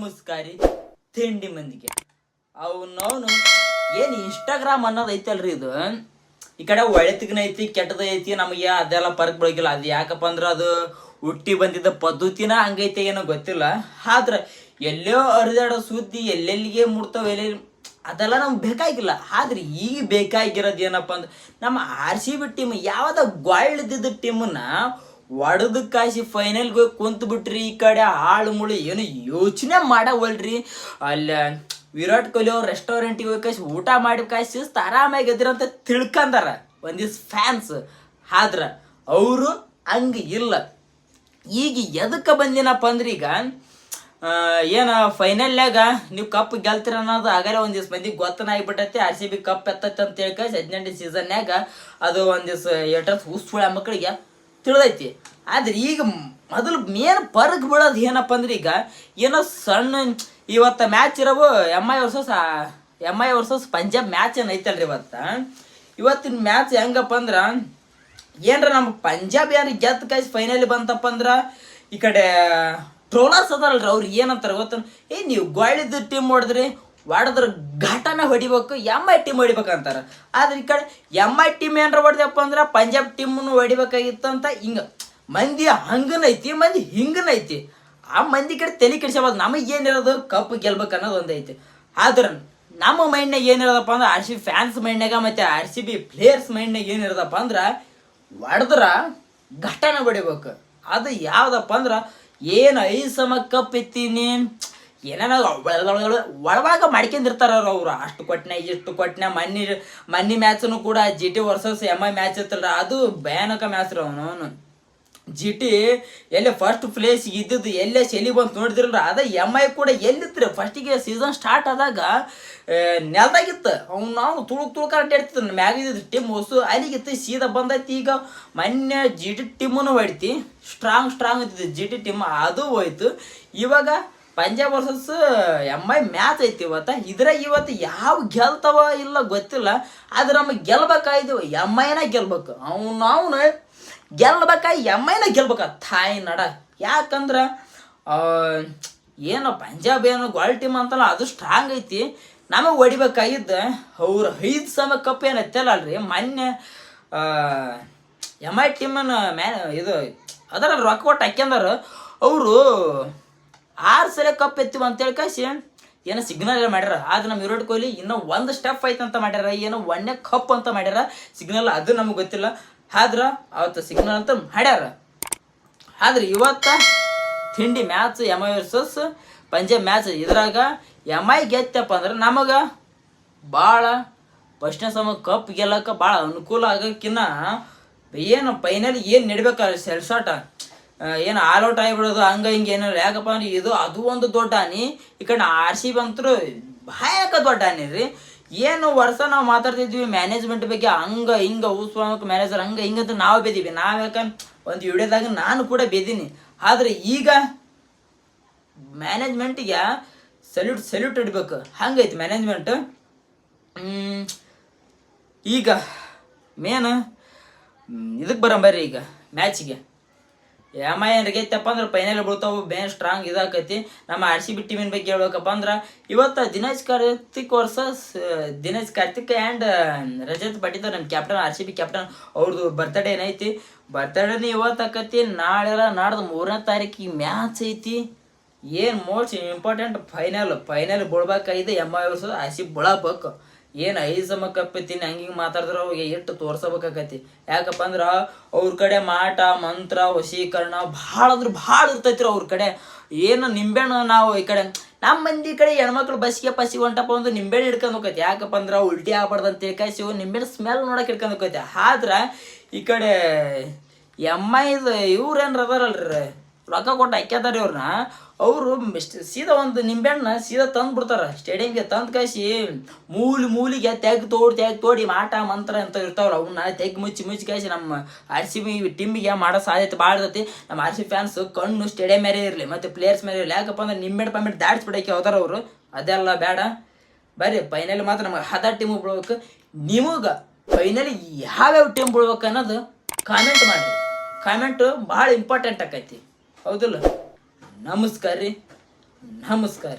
ನಮಸ್ಕಾರಿ ತಿಂಡಿ ಮಂದಿಗೆ ಅವನವನು ಏನು ಇನ್ಸ್ಟಾಗ್ರಾಮ್ ಅನ್ನೋದು ಐತಲ್ರಿ ಇದು ಈ ಕಡೆ ಒಳ್ಳೆತಗನ ಐತಿ ಕೆಟ್ಟದ ಐತಿ ನಮಗೆ ಅದೆಲ್ಲ ಪರಕ್ ಬೆಳಕಿಲ್ಲ. ಅದು ಯಾಕಪ್ಪ ಅಂದ್ರೆ ಅದು ಹುಟ್ಟಿ ಬಂದಿದ್ದ ಪದ್ಧತಿನ ಹಂಗೈತೆ ಏನೋ ಗೊತ್ತಿಲ್ಲ. ಆದ್ರೆ ಎಲ್ಲೋ ಹರಿದಾಡೋ ಸುದ್ದಿ ಎಲ್ಲೆಲ್ಲಿಗೆ ಮುಡ್ತಾವ ಎಲ್ಲೆಲ್ಲಿ ಅದೆಲ್ಲ ನಮ್ಗೆ ಬೇಕಾಗಿಲ್ಲ. ಆದ್ರೆ ಈಗ ಬೇಕಾಗಿರೋದು ಏನಪ್ಪ ಅಂದ್ರೆ ನಮ್ಮ RCB ಟೀಮ್ ಯಾವ್ದ ಗೋಳ್ದಿದ್ದ ಟೀಮನ್ನ ಒಡೆದು ಕಾಸಿ ಫೈನಲ್ಗೆ ಹೋಗಿ ಕುಂತು ಬಿಟ್ರಿ. ಈ ಕಡೆ ಹಾಳು ಮುಳು ಏನು ಯೋಚನೆ ಮಾಡವಲ್ರಿ. ಅಲ್ಲಿ ವಿರಾಟ್ ಕೊಹ್ಲಿ ಅವ್ರು ರೆಸ್ಟೋರೆಂಟಿಗೆ ಹೋಗಿ ಕಾಸಿ ಊಟ ಮಾಡಿ ಕಾಸಿ ಆರಾಮಾಗಿ ಎದ್ರಂತ ತಿಳ್ಕಂದಾರ ಒಂದಿವ್ಸ ಫ್ಯಾನ್ಸ್. ಆದ್ರೆ ಅವರು ಹಂಗೆ ಇಲ್ಲ. ಈಗ ಎದಕ್ಕೆ ಬಂದಿನಪ್ಪ ಅಂದ್ರೆ ಈಗ ಏನು ಫೈನಲ್ನಾಗ ನೀವು ಕಪ್ ಗೆಲ್ತೀರ ಅನ್ನೋದು ಆಗಲೇ ಒಂದು ದಿವ್ಸ ಮಂದಿಗೆ ಗೊತ್ತನ ಆಗಿಬಿಟ್ಟೈತಿ. RCB ಕಪ್ ಎತ್ತೈತೆ ಅಂತ ಹೇಳ್ಕ 18ನೇ ಸೀಸನ್ಯಾಗ ಅದು ಒಂದು ದಿವ್ಸ ಎಷ್ಟೊತ್ತು ಹುಸ್ಸುಳ ಮಕ್ಕಳಿಗೆ ತಿಳಿದೈತಿ. ಆದ್ರೆ ಈಗ ಮೊದಲು ಮೇನ್ ಪರ್ಗ್ ಬೀಳೋದು ಏನಪ್ಪ ಅಂದ್ರೆ ಈಗ ಏನೋ ಸಣ್ಣ ಇವತ್ತು ಮ್ಯಾಚ್ ಇರೋವು M I versus Punjab match ಏನು ಐತಲ್ರಿ ಇವತ್ತಿನ ಮ್ಯಾಚ್ ಹೆಂಗಪ್ಪ ಅಂದ್ರೆ ಏನ್ರ ನಮ್ಮ ಪಂಜಾಬ್ ಯಾರು ಗೆದ್ದು ಕಾಯ್ಸಿ ಫೈನಲ್ ಬಂತಪ್ಪ ಅಂದ್ರೆ ಈ ಕಡೆ ಟ್ರೋಲರ್ಸ್ ಅದಾರಲ್ರಿ ಅವ್ರು ಏನಂತಾರೆ ಗೊತ್ತ, ನೀವು ಗೋಳಿದ ಟೀಮ್ ಹೊಡೆದ್ರಿ ಹೊಡೆದ್ರ ಘಟನೆ ಹೊಡಿಬೇಕು, MI ಟೀಮ್ ಹೊಡಿಬೇಕಂತಾರೆ. ಆದ್ರೆ ಈ ಕಡೆ MI ಟೀಮ್ ಏನಾರ ಹೊಡೆದಪ್ಪ ಅಂದ್ರೆ ಪಂಜಾಬ್ ಟೀಮ್ನು ಹೊಡಿಬೇಕಾಗಿತ್ತಂತ. ಹಿಂಗೆ ಮಂದಿ ಹಂಗನೈತಿ ಮಂದಿ ಹಿಂಗನೈತಿ. ಆ ಮಂದಿ ಕಡೆ ತಲೆ ಕೆಡಿಸಬಹುದು. ನಮಗೆ ಏನಿರೋದು ಕಪ್ ಗೆಲ್ಬೇಕು ಅನ್ನೋದು ಒಂದೈತಿ. ಆದ್ರೆ ನಮ್ಮ ಮೈಂಡ್ನಾಗ ಏನಿರೋದಪ್ಪ ಅಂದ್ರೆ RCB ಫ್ಯಾನ್ಸ್ ಮೈಂಡ್ನಾಗ ಮತ್ತು RCB ಪ್ಲೇಯರ್ಸ್ ಮೈಂಡ್ನಾಗ ಏನಿರೋದಪ್ಪ ಅಂದ್ರೆ ಹೊಡೆದ್ರ ಘಟನೆ ಹೊಡಿಬೇಕು. ಅದು ಯಾವ್ದಪ್ಪ ಅಂದ್ರೆ ಏನು 5 ಸಮ ಕಪ್ ಎತ್ತೀನಿ ಏನೇನೋ ಒಳವಾಗ ಮಾಡ್ಕೊಂಡಿರ್ತಾರ ಅವ್ರು. ಅಷ್ಟು ಕೊಟ್ಟನೆ ಇಷ್ಟು ಕೊಟ್ಟನೆ. ಮನ್ನಿ ಮ್ಯಾಚನು ಕೂಡ GT ವರ್ಸಸ್ MI ಮ್ಯಾಚ್ ಇತ್ತಲ್ರ, ಅದು ಭಯಾನಕ ಮ್ಯಾಚ್ ರೀ. ಅವನು GT ಎಲ್ಲೇ ಫಸ್ಟ್ ಪ್ಲೇಸ್ ಇದ್ದದ್ದು ಎಲ್ಲೇ ಶೆಲಿ ಬಂತು ನೋಡಿದ್ರಲ್ರ, ಅದ MI ಕೂಡ ಎಲ್ಲಿತ್ತು ಫಸ್ಟಿಗೆ ಸೀಸನ್ ಸ್ಟಾರ್ಟ್ ಆದಾಗ ನೆಲ್ದಾಗಿತ್ತು. ನಾವು ತುಳುಕ ಅಡ್ಡಾಡ್ತಿತ್ತು ಮ್ಯಾಗಿದ್ದು ಟೀಮ್ ಹೊಸು ಅಲ್ಲಿಗಿತ್ತು ಸೀದಾ ಬಂದೈತಿ. ಈಗ ಮೊನ್ನೆ GT ಟೀಮನ್ನು ಹೊಡಿತಿ ಸ್ಟ್ರಾಂಗ್ ಇತ್ತು GT ಟೀಮ್, ಅದು ಹೋಯ್ತು. ಇವಾಗ ಪಂಜಾಬ್ ವರ್ಸಸ್ MI ಮ್ಯಾಚ್ ಐತಿ ಇವತ್ತು ಯಾವ ಗೆಲ್ತವ ಇಲ್ಲ ಗೊತ್ತಿಲ್ಲ. ಆದ್ರೆ ನಮಗೆ ಗೆಲ್ಬೇಕಾಯ್ತು MIನ ಗೆಲ್ಬೇಕು. ಅವನು ಗೆಲ್ಬೇಕಾಗಿ MIನ ಗೆಲ್ಬೇಕ ತಾಯಿ ನಡ. ಯಾಕಂದ್ರೆ ಏನೋ ಪಂಜಾಬ್ ಏನು ಗೋಲ್ಡ್ ಟೀಮ್ ಅಂತಲ್ಲ, ಅದು ಸ್ಟ್ರಾಂಗ್ ಐತಿ. ನಮಗೆ ಹೊಡಿಬೇಕಾಗಿದ್ದ ಅವ್ರು 5 ಸಮ ಕಪ್ ಏನು ಎತ್ತಲ್ಲ ಅಲ್ರಿ. ಮೊನ್ನೆ MI ಟೀಮನ್ನು ಇದು ಅದರ ರೊಕ್ಕ ಕೊಟ್ಟು ಹಾಕ್ಯಂದಾರ. ಅವರು 6 ಸಲ ಕಪ್ ಎತ್ತಿವ ಅಂತೇಳಿ ಕಾಸಿ ಏನೋ ಸಿಗ್ನಲ್ ಎಲ್ಲ ಮಾಡ್ಯಾರ. ಆದ್ರೆ ನಮ್ಮ ವಿರಾಟ್ ಕೊಹ್ಲಿ ಇನ್ನೂ 1 ಸ್ಟೆಪ್ ಐತೆ ಅಂತ ಮಾಡ್ಯಾರ, ಏನೋ 1ನೇ ಕಪ್ ಅಂತ ಮಾಡ್ಯಾರ ಸಿಗ್ನಲ್, ಅದು ನಮಗೆ ಗೊತ್ತಿಲ್ಲ. ಆದ್ರೆ ಅವತ್ತು ಸಿಗ್ನಲ್ ಅಂತ ಮಾಡ್ಯಾರ. ಆದ್ರೆ ಇವತ್ತು ತಿಂಡಿ match MI versus Punjab match. ಇದ್ರಾಗ MI ಗೆತ್ತಪ್ಪ ಅಂದ್ರೆ ನಮಗೆ ಭಾಳ ಫಸ್ಟ್ನೇ ಸಮ ಕಪ್ ಗೆಲ್ಲಕ್ಕೆ ಭಾಳ ಅನುಕೂಲ ಆಗೋಕ್ಕಿನ್ನ ಏನು ಫೈನಲ್ ಏನು ನಡಿಬೇಕಾದ್ರೆ ಸೆಲ್ಸಾಟ ಏನು ಆಲ್ ಔಟ್ ಆಗಿಬಿಡೋದು ಹಂಗೆ ಹಿಂಗೆ ಏನಿಲ್ಲ. ಯಾಕಪ್ಪ ಅಂದ್ರೆ ಅದು ಒಂದು ದೊಡ್ಡ ಹಾನಿ. ಈ ಕಡೆ RCB ಅಂತರೂ ಭಯಾನಕ ದೊಡ್ಡ ಹಾನಿ ರೀ. ಏನು ವರ್ಷ ನಾವು ಮಾತಾಡ್ತಿದ್ವಿ ಮ್ಯಾನೇಜ್ಮೆಂಟ್ ಬಗ್ಗೆ ಹಂಗೆ ಹಿಂಗೆ ಊಸ್ಕೊಳಕ್ಕೆ ಮ್ಯಾನೇಜರ್ ಹಂಗೆ ಹಿಂಗಂತ ನಾವು ಬೇದೀವಿ. ಯಾಕಂದ್ರೆ ಒಂದು ವಿಡಿಯೋದಾಗ ನಾನು ಕೂಡ ಬೇದೀನಿ. ಆದರೆ ಈಗ ಮ್ಯಾನೇಜ್ಮೆಂಟಿಗೆ ಸಲ್ಯೂಟ್ ಇಡ್ಬೇಕು, ಹಂಗೈತಿ ಮ್ಯಾನೇಜ್ಮೆಂಟ್. ಈಗ ಮೇನ್ ಇದಕ್ಕೆ ಬರಂಬರ್ರಿ ಈಗ ಮ್ಯಾಚಿಗೆ MI ಏನ್ರ ಗೆತ್ತಪ್ಪ ಅಂದ್ರೆ ಫೈನಲ್ ಬೀಳ್ತಾವು ಬೇನ್ ಸ್ಟ್ರಾಂಗ್ ಇದಾಕೈತಿ. ನಮ್ಮ RCB ಟೀಮಿನ ಬಗ್ಗೆ ಹೇಳ್ಬೇಕಪ್ಪ ಅಂದ್ರೆ ಇವತ್ತು ದಿನೇಶ್ ಕಾರ್ತಿಕ್ ಆ್ಯಂಡ್ ರಜತ್ ಪಾಟೀದಾರ್ ನಮ್ಮ ಕ್ಯಾಪ್ಟನ್ RCB ಕ್ಯಾಪ್ಟನ್ ಅವ್ರದ್ದು ಬರ್ತಡೇ ಏನೈತಿ. ಬರ್ತಡೇನ ಇವತ್ತು ಆಕತಿ. ನಾಳೆಲ್ಲ ನಾಡ್ದು 3ನೇ ತಾರೀಕಿಗೆ ಮ್ಯಾಚ್ ಐತಿ. ಏನು ಮೋಸ್ಟ್ ಇಂಪಾರ್ಟೆಂಟ್ ಫೈನಲ್ ಬೀಳ್ಬೇಕಾಗಿದೆ. MI ವರ್ಸಸ್ RCB ಬೀಳಬೇಕು. ಏನು 5 ಸಮ ಕಪ್ಪತ್ತೀನಿ ಹಂಗೆ ಮಾತಾಡಿದ್ರೆ ಅವ್ರಿಗೆ ಎಷ್ಟು ತೋರ್ಸಬೇಕಾಗತಿ. ಯಾಕಪ್ಪ ಅಂದ್ರೆ ಅವ್ರ ಕಡೆ ಮಾಟ ಮಂತ್ರ ವಶೀಕರಣ ಭಾಳ ಅಂದ್ರೆ ಭಾಳ ಇರ್ತೈತಿ ಅವ್ರ ಕಡೆ. ಏನು ನಿಂಬೆಹಣ್ಣು ನಾವು ಈ ಕಡೆ ನಮ್ಮ ಮಂದಿ ಕಡೆ ಹೆಣ್ಮಕ್ಳು ಬಸ್ಸಿಗೆ ಹೊಂಟಪ್ಪ ಒಂದು ನಿಂಬೆಹಣ್ಣು ಹಿಡ್ಕೊಂಡು ಹೋಗೈತಿ. ಯಾಕಪ್ಪ ಅಂದ್ರೆ ಉಲ್ಟಿ ಆಗ್ಬಾರ್ದು ಅಂತ ತಿಳ್ಕಾಯಿಸಿ ನಿಂಬೆಹಣ್ಣು ಸ್ಮೆಲ್ ನೋಡಕ್ಕೆ ಹಿಡ್ಕೊಂಡು ಹೋಗೈತಿ. ಆದ್ರೆ ಈ ಕಡೆ MIದು ಇವ್ರೇನ್ರ ಅದಾರಲ್ರಿ ರೊಕ್ಕ ಕೊಟ್ಟು ಹಾಕ್ಯದಾರ ಇವ್ರನ್ನ, ಅವರು ಸೀದಾ ಒಂದು ನಿಂಬೆಹಣ್ಣ ಸೀದಾ ತಂದು ಬಿಡ್ತಾರೆ ಸ್ಟೇಡಿಯಂಗೆ. ತಂದು ಕಾಯಿಸಿ ಮೂಲಿಗೆ ತೆಗ್ ತೋಡಿ ಮಾಟ ಮಂತ್ರ ಅಂತ ಇರ್ತಾವಲ್ಲ ಅವನ್ನ ತೆಗ್ ಮುಚ್ಚಿ ಕಾಯಿಸಿ ನಮ್ಮ RCB ಟೀಮಿಗೆ ಮಾಡೋ ಸಾಧ್ಯತೆ ಭಾಳ ಇರ್ತೈತಿ. ನಮ್ಮ RCB ಫ್ಯಾನ್ಸ್ ಕಣ್ಣು ಸ್ಟೇಡಿಯಂ ಮೇಲೆ ಇರಲಿ ಮತ್ತು ಪ್ಲೇಯರ್ಸ್ ಮೇಲೆ ಇರಲಿ. ಯಾಕಪ್ಪ ಅಂದ್ರೆ ನಿಂಬೆಹಣ್ಣು ದಾಡ್ಸ್ಬಿಡಕ್ಕೆ ಹೋದಾರ ಅವರು. ಅದೆಲ್ಲ ಬೇಡ. ಬರ್ರಿ ಫೈನಲ್ ಮಾತ್ರ ನಮಗೆ 10 ಟೀಮು ಬೀಳ್ಬೇಕು. ನಿಮಗೆ ಫೈನಲ್ ಯಾವ್ಯಾವ ಟೀಮ್ ಬೀಳ್ಬೇಕು ಅನ್ನೋದು ಕಾಮೆಂಟ್ ಮಾಡಿರಿ. ಕಾಮೆಂಟು ಭಾಳ ಇಂಪಾರ್ಟೆಂಟ್ ಆಕೈತಿ, ಹೌದಿಲ್ಲ? ನಮಸ್ಕಾರ ರೀ. ನಮಸ್ಕಾರ.